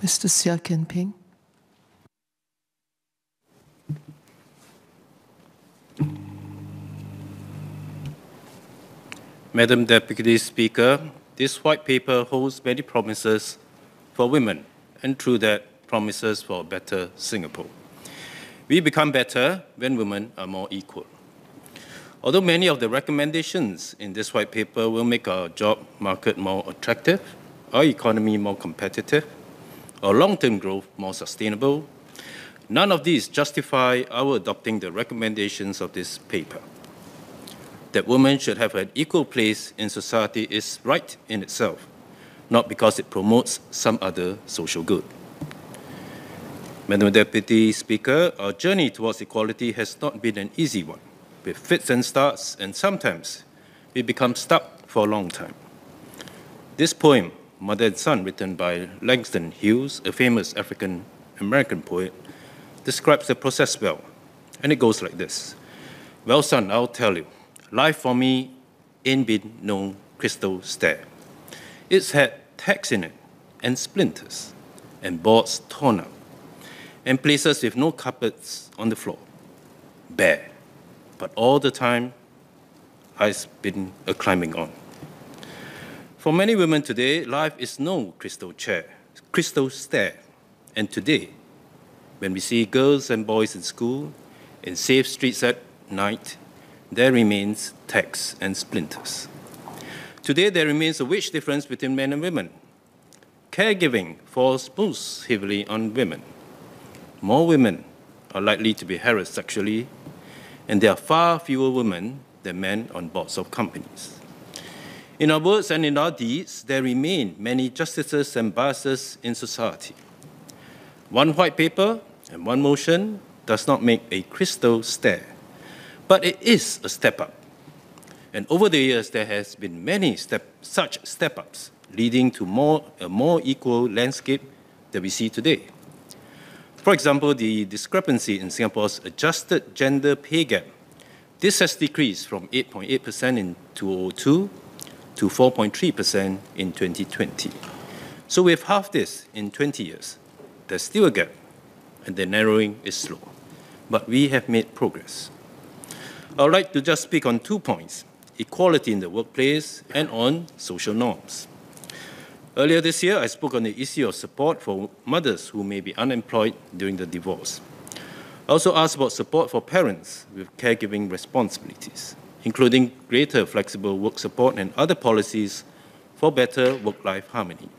Mr. Seah Peng. Madam Deputy Speaker, this white paper holds many promises for women, and through that, promises for a better Singapore. We become better when women are more equal. Although many of the recommendations in this white paper will make our job market more attractive, our economy more competitive, our long-term growth more sustainable, none of these justify our adopting the recommendations of this paper. That women should have an equal place in society is right in itself, not because it promotes some other social good. Madam Deputy Speaker, our journey towards equality has not been an easy one, with fits and starts, and sometimes we become stuck for a long time. This poem, Mother and Son, written by Langston Hughes, a famous African-American poet, describes the process well, and it goes like this. Well, son, I'll tell you, life for me ain't been no crystal stair. It's had tacks in it, and splinters, and boards torn up, and places with no carpets on the floor, bare. But all the time, I've been climbing on. For many women today, life is no crystal stair. And today, when we see girls and boys in school, in safe streets at night, there remains tacks and splinters. Today, there remains a wage difference between men and women. Caregiving falls most heavily on women. More women are likely to be harassed sexually, and there are far fewer women than men on boards of companies. In our words and in our deeds, there remain many injustices and biases in society. One white paper and one motion does not make a crystal stair, but it is a step up. And over the years, there has been many such step-ups, leading to a more equal landscape that we see today. For example, the discrepancy in Singapore's adjusted gender pay gap. This has decreased from 8.8% in 2002 to 4.3% in 2020. So we've halved this in 20 years. There's still a gap, and the narrowing is slow. But we have made progress. I would like to just speak on 2 points, equality in the workplace and on social norms. Earlier this year, I spoke on the issue of support for mothers who may be unemployed during the divorce. I also asked about support for parents with caregiving responsibilities, including greater flexible work support and other policies for better work-life harmony.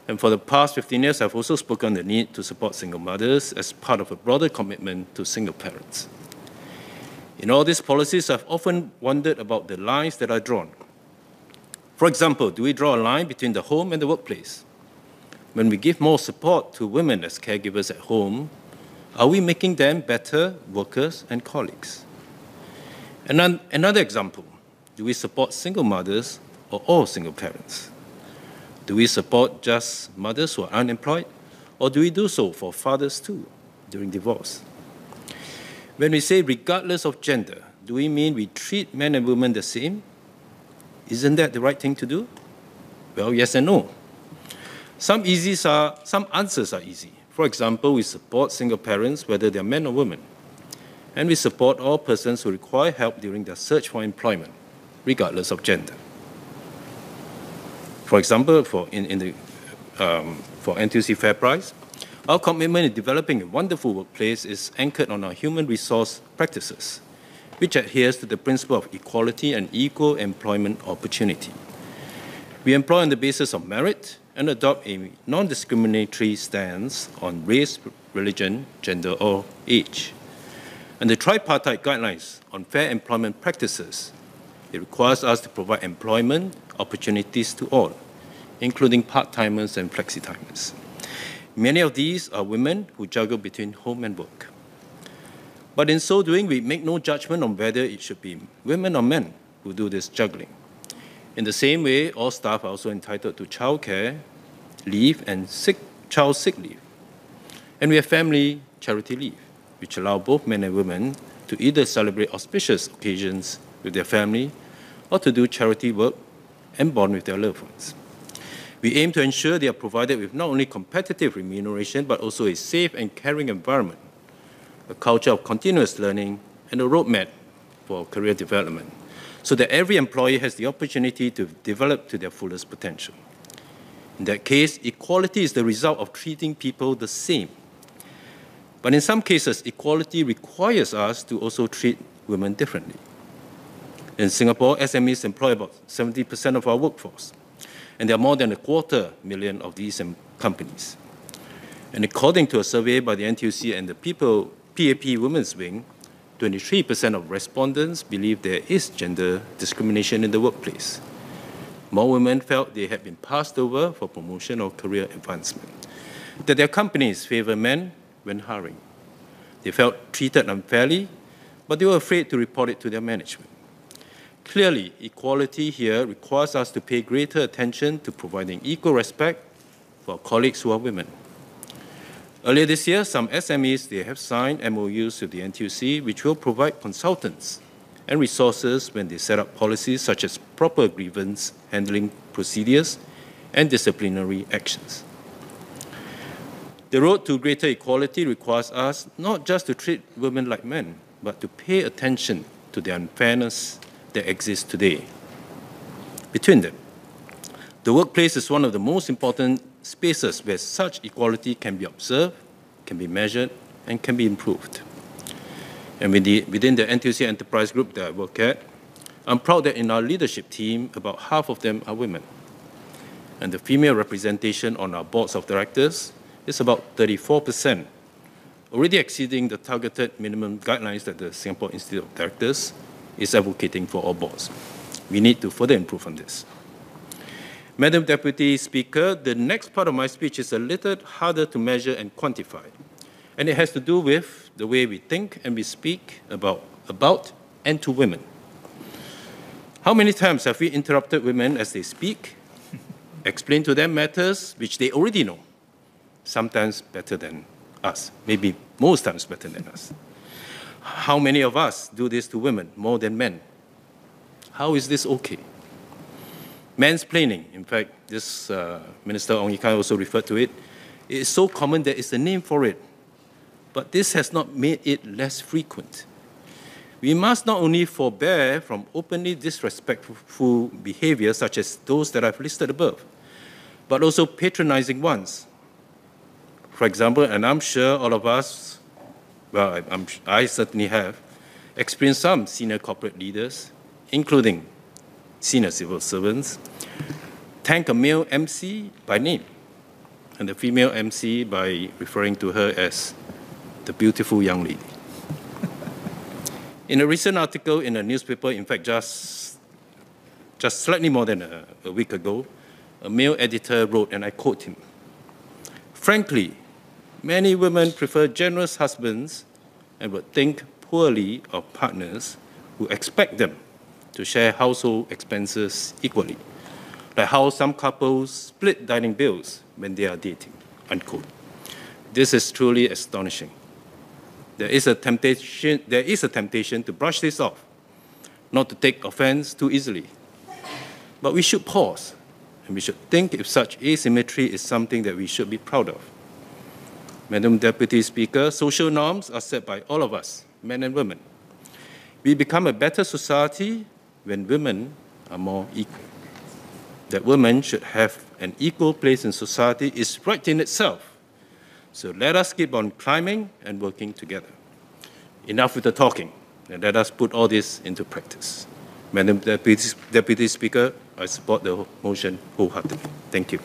And for the past 15 years, I've also spoken on the need to support single mothers as part of a broader commitment to single parents. In all these policies, I've often wondered about the lines that are drawn. For example, do we draw a line between the home and the workplace? When we give more support to women as caregivers at home, are we making them better workers and colleagues? And another example, do we support single mothers or all single parents? Do we support just mothers who are unemployed, or do we do so for fathers too during divorce? When we say regardless of gender, do we mean we treat men and women the same? Isn't that the right thing to do? Well, yes and no. Some answers are easy. For example, we support single parents, whether they're men or women. And we support all persons who require help during their search for employment, regardless of gender. For example, for NTUC Fair Price, our commitment in developing a wonderful workplace is anchored on our human resource practices, which adheres to the principle of equality and equal employment opportunity. We employ on the basis of merit and adopt a non-discriminatory stance on race, religion, gender, or age. And the tripartite guidelines on fair employment practices, it requires us to provide employment opportunities to all, including part-timers and flexi-timers. Many of these are women who juggle between home and work. But in so doing, we make no judgment on whether it should be women or men who do this juggling. In the same way, all staff are also entitled to childcare leave and child sick leave. And we have family charity leave, which allow both men and women to either celebrate auspicious occasions with their family or to do charity work and bond with their loved ones. We aim to ensure they are provided with not only competitive remuneration, but also a safe and caring environment, a culture of continuous learning, and a roadmap for career development, so that every employee has the opportunity to develop to their fullest potential. In that case, equality is the result of treating people the same. But in some cases, equality requires us to also treat women differently. In Singapore, SMEs employ about 70% of our workforce, and there are more than 250,000 of these companies. And according to a survey by the NTUC and the PAP Women's Wing, 23% of respondents believe there is gender discrimination in the workplace. More women felt they had been passed over for promotion or career advancement, that their companies favor men when hiring. They felt treated unfairly, but they were afraid to report it to their management. Clearly, equality here requires us to pay greater attention to providing equal respect for colleagues who are women. Earlier this year, some SMEs, they have signed MOUs with the NTUC, which will provide consultants and resources when they set up policies such as proper grievance handling procedures and disciplinary actions. The road to greater equality requires us not just to treat women like men, but to pay attention to the unfairness that exists today between them. The workplace is one of the most important spaces where such equality can be observed, can be measured, and can be improved. And within the NTUC Enterprise Group that I work at, I'm proud that in our leadership team, about half of them are women. And the female representation on our boards of directors is about 34%, already exceeding the targeted minimum guidelines that the Singapore Institute of Directors is advocating for all boards. We need to further improve on this. Madam Deputy Speaker, the next part of my speech is a little harder to measure and quantify, and it has to do with the way we think and we speak about and to women. How many times have we interrupted women as they speak, explained to them matters which they already know, sometimes better than us, maybe most times better than us? How many of us do this to women more than men? How is this okay? Mansplaining, in fact, this Minister Ong Ye Kung also referred to it. It is so common there is a name for it, but this has not made it less frequent. We must not only forbear from openly disrespectful behavior such as those that I've listed above, but also patronizing ones. For example, and I'm sure all of us, well, I certainly have, experienced some senior corporate leaders, including senior civil servants, thank a male MC by name, and the female MC by referring to her as the beautiful young lady. In a recent article in a newspaper, in fact, just slightly more than a week ago, a male editor wrote, and I quote him, "Frankly, many women prefer generous husbands and would think poorly of partners who expect them to share household expenses equally, like how some couples split dining bills when they are dating," unquote. This is truly astonishing. There is a temptation to brush this off, not to take offense too easily. But we should pause, and we should think if such asymmetry is something that we should be proud of. Madam Deputy Speaker, social norms are set by all of us, men and women. We become a better society when women are more equal. That women should have an equal place in society is right in itself. So let us keep on climbing and working together. Enough with the talking, and let us put all this into practice. Madam Deputy Speaker, I support the motion wholeheartedly. Thank you.